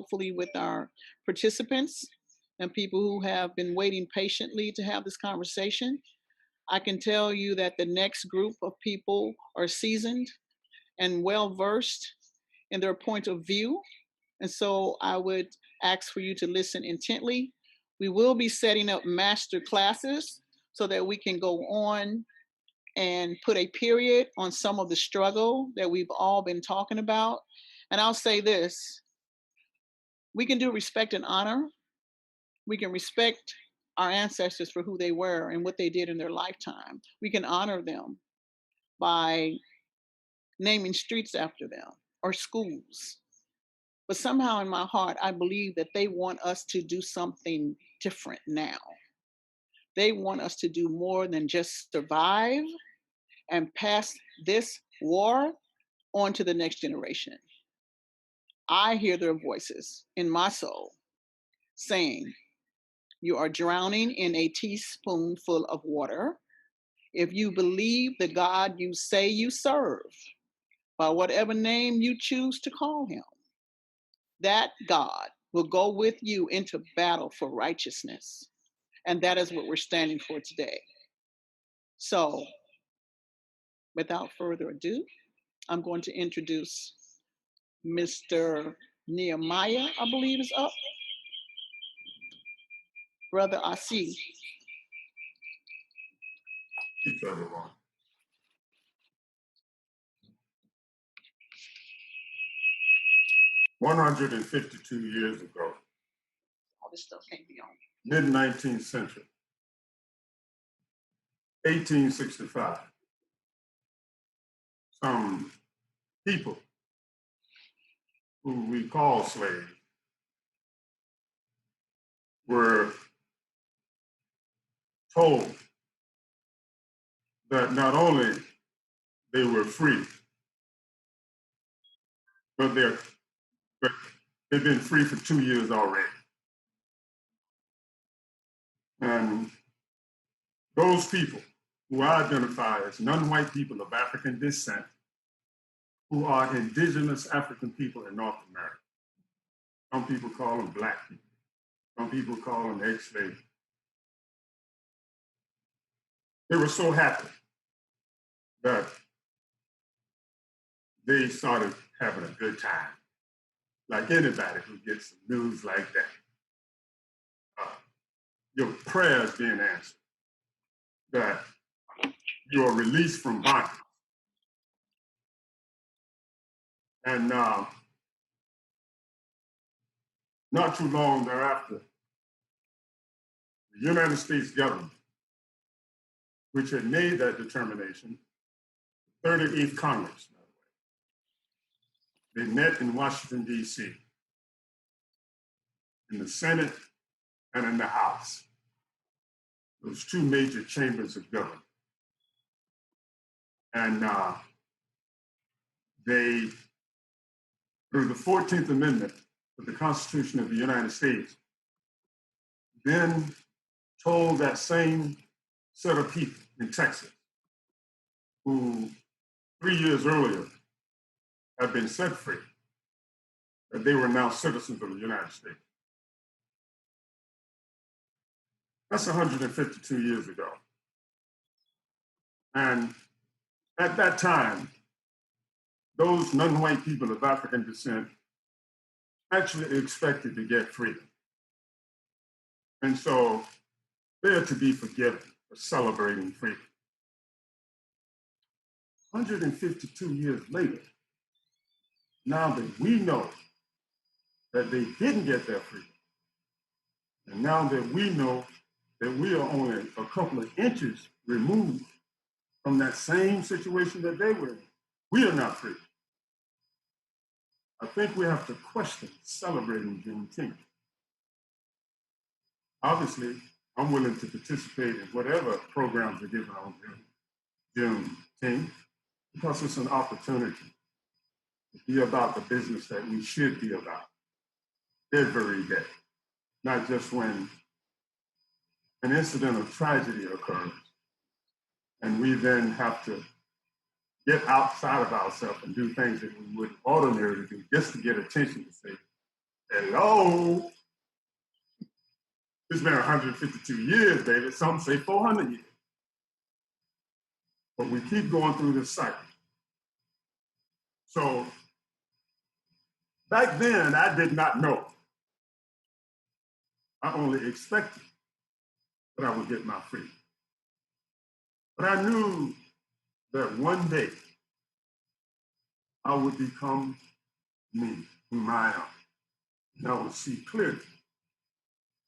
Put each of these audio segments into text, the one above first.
hopefully with our participants and people who have been waiting patiently to have this conversation. I can tell you that the next group of people are seasoned and well versed in their point of view. And so I would ask for you to listen intently. We will be setting up master classes so that we can go on and put a period on some of the struggle that we've all been talking about. And I'll say this, we can do respect and honor. We can respect our ancestors for who they were and what they did in their lifetime. We can honor them by naming streets after them or schools. But somehow in my heart, I believe that they want us to do something different now. They want us to do more than just survive and pass this war on to the next generation. I hear their voices in my soul saying, you are drowning in a teaspoonful of water. If you believe the God you say you serve, by whatever name you choose to call him, that God will go with you into battle for righteousness. And that is what we're standing for today. So, without further ado, I'm going to introduce Mr. Nehemiah, I believe is up. Brother Asi. Each other on. "152 years ago, All this stuff can't be on. mid-19th century, 1865, some people who we call slaves were told that not only they were free, but they've been free for 2 years already. And those people who identify as non-white people of African descent, who are indigenous African people in North America. Some people call them Black people. Some people call them ex-slaves. They were so happy that they started having a good time, like anybody who gets some news like that. Your prayers being answered, that you are released from bondage. And not too long thereafter, the United States government, which had made that determination, the 38th Congress, by the way, they met in Washington, D.C., in the Senate and in the House, those two major chambers of government. And they, through the 14th Amendment of the Constitution of the United States, then told that same set of people in Texas who 3 years earlier had been set free, that they were now citizens of the United States. That's 152 years ago. And at that time, those non-white people of African descent actually expected to get freedom. And so they're to be forgiven for celebrating freedom. 152 years later, now that we know that they didn't get their freedom, and now that we know that we are only a couple of inches removed from that same situation that they were in, we are not free. I think we have to question celebrating Juneteenth. Obviously, I'm willing to participate in whatever programs are given on Juneteenth because it's an opportunity to be about the business that we should be about every day, not just when an incident of tragedy occurs and we then have to get outside of ourselves and do things that we would ordinarily do just to get attention to say, Hello. It's been 152 years, baby. Some say 400 years. But we keep going through this cycle. So back then, I did not know. I only expected that I would get my freedom. But I knew that one day I would become me, whom I am. And I would see clearly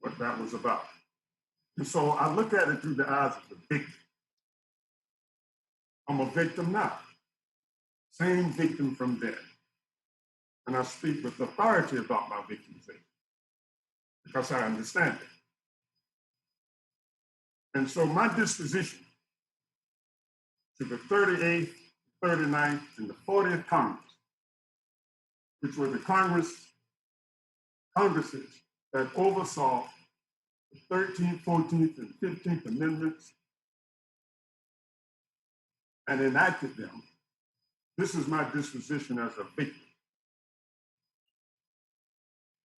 what that was about. And so I look at it through the eyes of the victim. I'm a victim now, same victim from then. And I speak with authority about my victimization because I understand it. And so my disposition to the 38th, 39th, and the 40th Congress, which were the Congresses that oversaw the 13th, 14th, and 15th Amendments and enacted them. This is my disposition as a victim.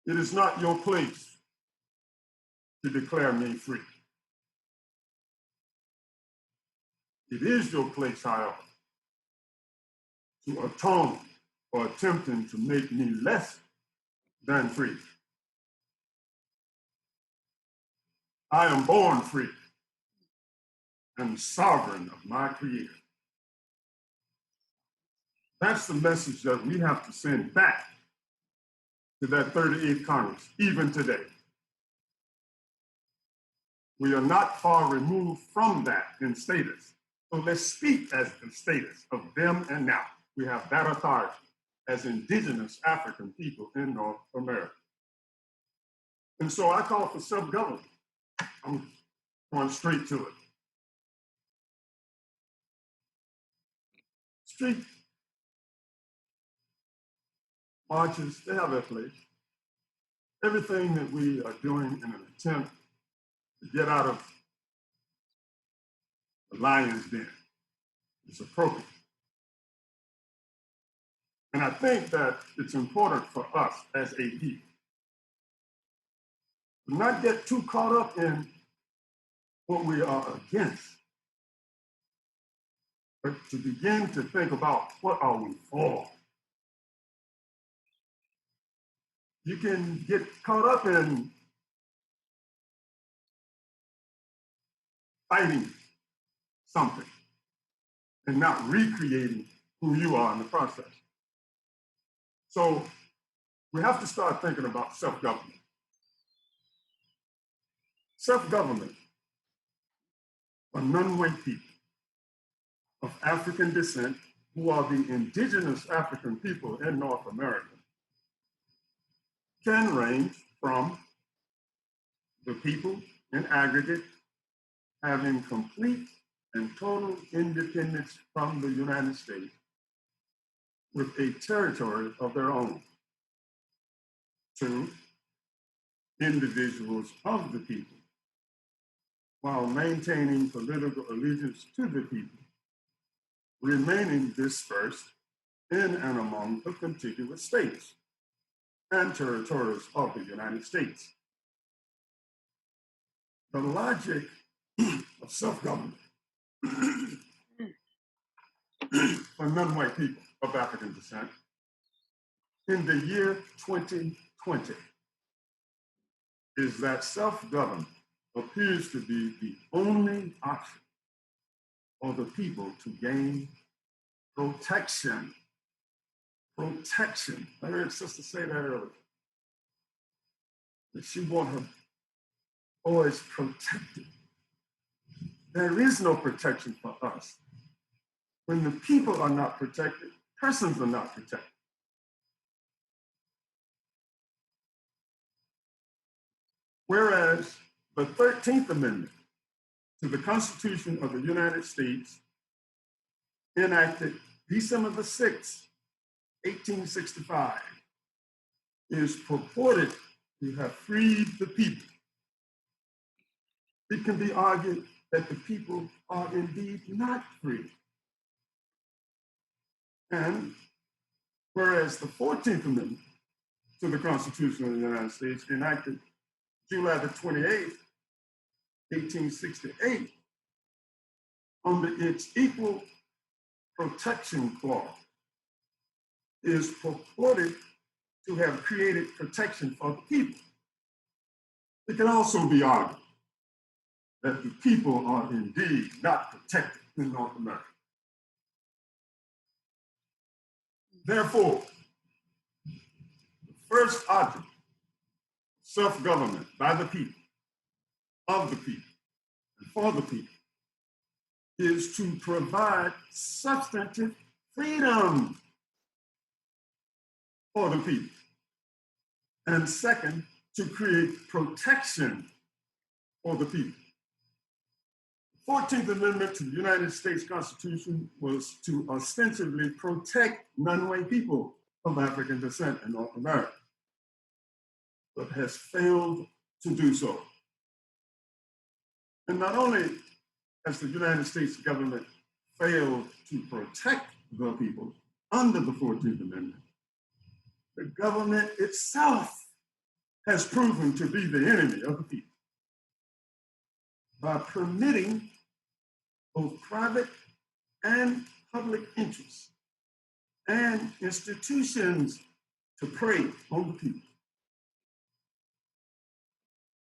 It is not your place to declare me free. It is your place, however, to atone for attempting to make me less than free. I am born free and sovereign of my Creator. That's the message that we have to send back to that 38th Congress, even today. We are not far removed from that in status. So let's speak as the status of them and now. We have that authority as indigenous African people in North America. And so I call for self-government. I'm going straight to it. Street marches, they have their place. Everything that we are doing in an attempt to get out of the lion's den is appropriate. And I think that it's important for us as a people to not get too caught up in what we are against, but to begin to think about what are we for. You can get caught up in fighting something and not recreating who you are in the process. So we have to start thinking about self-government. Self-government for non-white people of African descent who are the indigenous African people in North America can range from the people in aggregate having complete and total independence from the United States with a territory of their own, to individuals of the people while maintaining political allegiance to the people, remaining dispersed in and among the contiguous states and territories of the United States. The logic of self-government for non-white people of African descent in the year 2020 is that self-government appears to be the only option for the people to gain protection. Protection. I heard Sister say that earlier. That she wants her boys protected. There is no protection for us. When the people are not protected, persons are not protected. Whereas the 13th Amendment to the Constitution of the United States, enacted December the 6th, 1865, is purported to have freed the people. It can be argued that the people are indeed not free. And whereas the 14th Amendment to the Constitution of the United States, enacted July the 28th, 1868, under its Equal Protection Clause, is purported to have created protection for the people. It can also be argued that the people are indeed not protected in North America. Therefore, the first object of self-government by the people, of the people, and for the people is to provide substantive freedom for the people. And second, to create protection for the people. The 14th Amendment to the United States Constitution was to ostensibly protect non-white people of African descent in North America, but has failed to do so. And not only has the United States government failed to protect the people under the 14th Amendment, the government itself has proven to be the enemy of the people by permitting both private and public interests and institutions to prey on the people.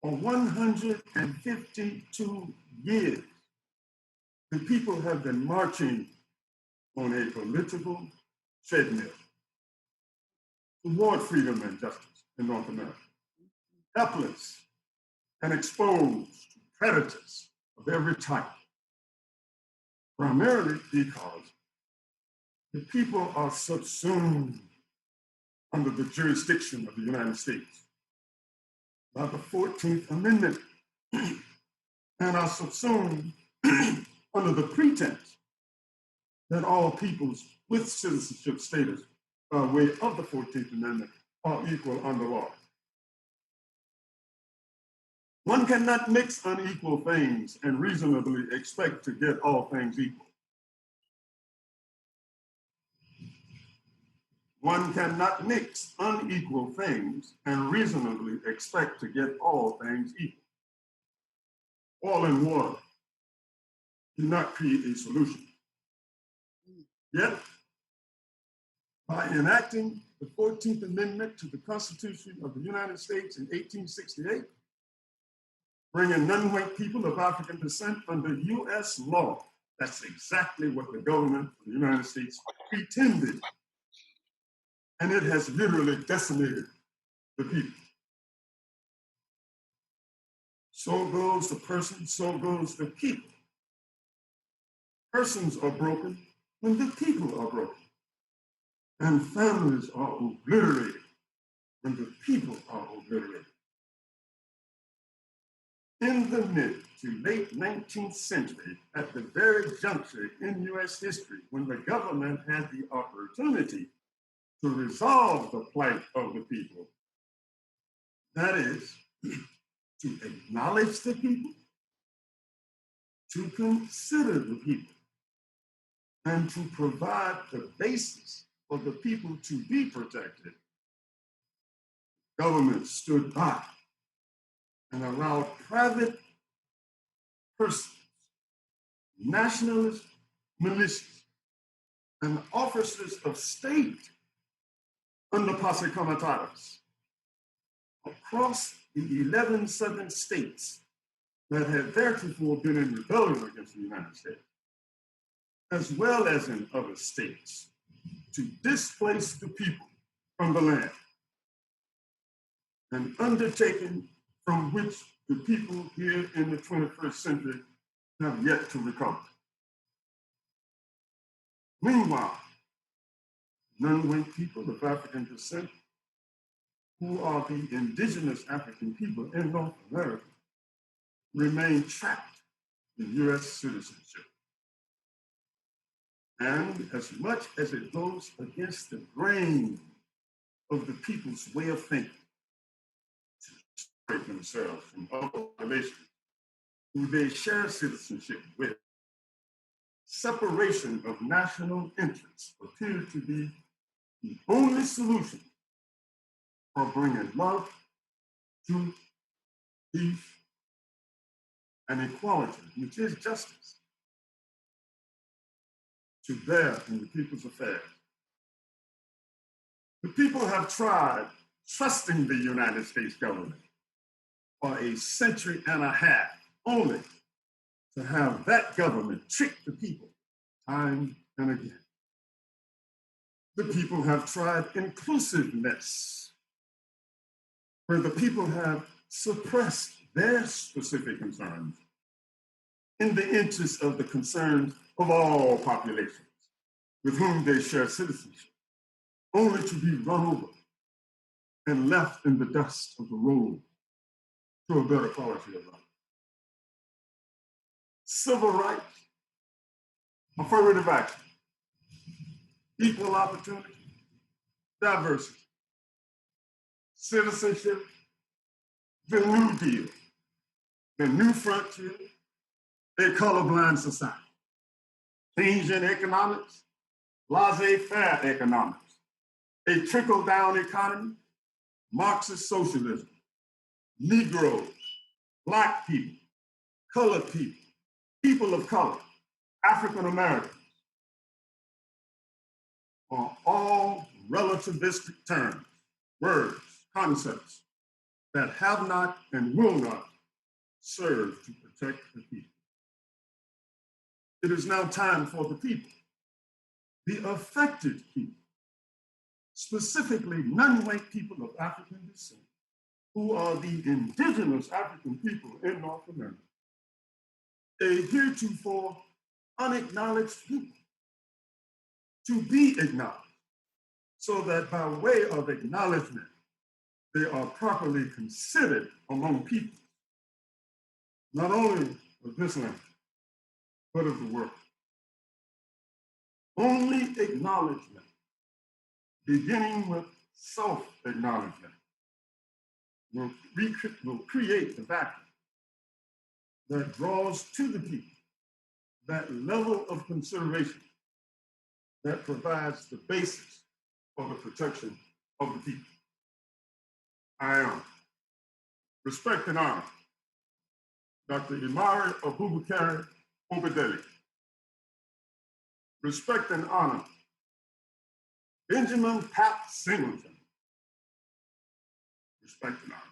For 152 years, the people have been marching on a political treadmill toward freedom and justice in North America, helpless and exposed to predators of every type, primarily because the people are subsumed under the jurisdiction of the United States by the 14th Amendment and are subsumed under the pretense that all peoples with citizenship status by way of the 14th Amendment are equal under law. One cannot mix unequal things and reasonably expect to get all things equal. One cannot mix unequal things and reasonably expect to get all things equal. Oil and water do not create a solution. Yet, by enacting the 14th Amendment to the Constitution of the United States in 1868, bringing non-white people of African descent under US law, that's exactly what the government of the United States pretended. And it has literally decimated the people. So goes the person, so goes the people. Persons are broken when the people are broken. And families are obliterated when the people are obliterated. In the mid to late 19th century, at the very juncture in US history when the government had the opportunity to resolve the plight of the people, that is, to acknowledge the people, to consider the people, and to provide the basis for the people to be protected, government stood by and allowed private persons, nationalist militias, and officers of state under posse comitatus across the 11 southern states that had theretofore been in rebellion against the United States, as well as in other states, to displace the people from the land, an undertaking from which the people here in the 21st century have yet to recover. Meanwhile, non-white people of African descent, who are the indigenous African people in North America, remain trapped in US citizenship. And as much as it goes against the grain of the people's way of thinking to separate themselves from other populations who they share citizenship with, separation of national interests appears to be the only solution for bringing love, truth, peace, and equality, which is justice, to bear in the people's affairs. The people have tried trusting the United States government for a century and a half, only to have that government trick the people time and again. The people have tried inclusiveness, where the people have suppressed their specific concerns in the interest of the concerns of all populations with whom they share citizenship, only to be run over and left in the dust of the road to a better quality of life. Civil rights, affirmative action, equal opportunity, diversity, citizenship, the New Deal, the new frontier, a colorblind society, Keynesian economics, laissez-faire economics, a trickle-down economy, Marxist socialism, Negroes, Black people, colored people, people of color, African Americans, are all relativistic terms, words, concepts that have not and will not serve to protect the people. It is now time for the people, the affected people, specifically non-white people of African descent, who are the indigenous African people in North America, a heretofore unacknowledged people, to be acknowledged, so that by way of acknowledgement, they are properly considered among people, not only of this land, but of the world. Only acknowledgement, beginning with self-acknowledgement, will create the vacuum that draws to the people that level of consideration that provides the basis for the protection of the people. I respect and honor Dr. Imari Abubakar Obadeli. Respect and honor Benjamin Pat Singleton. Respect and honor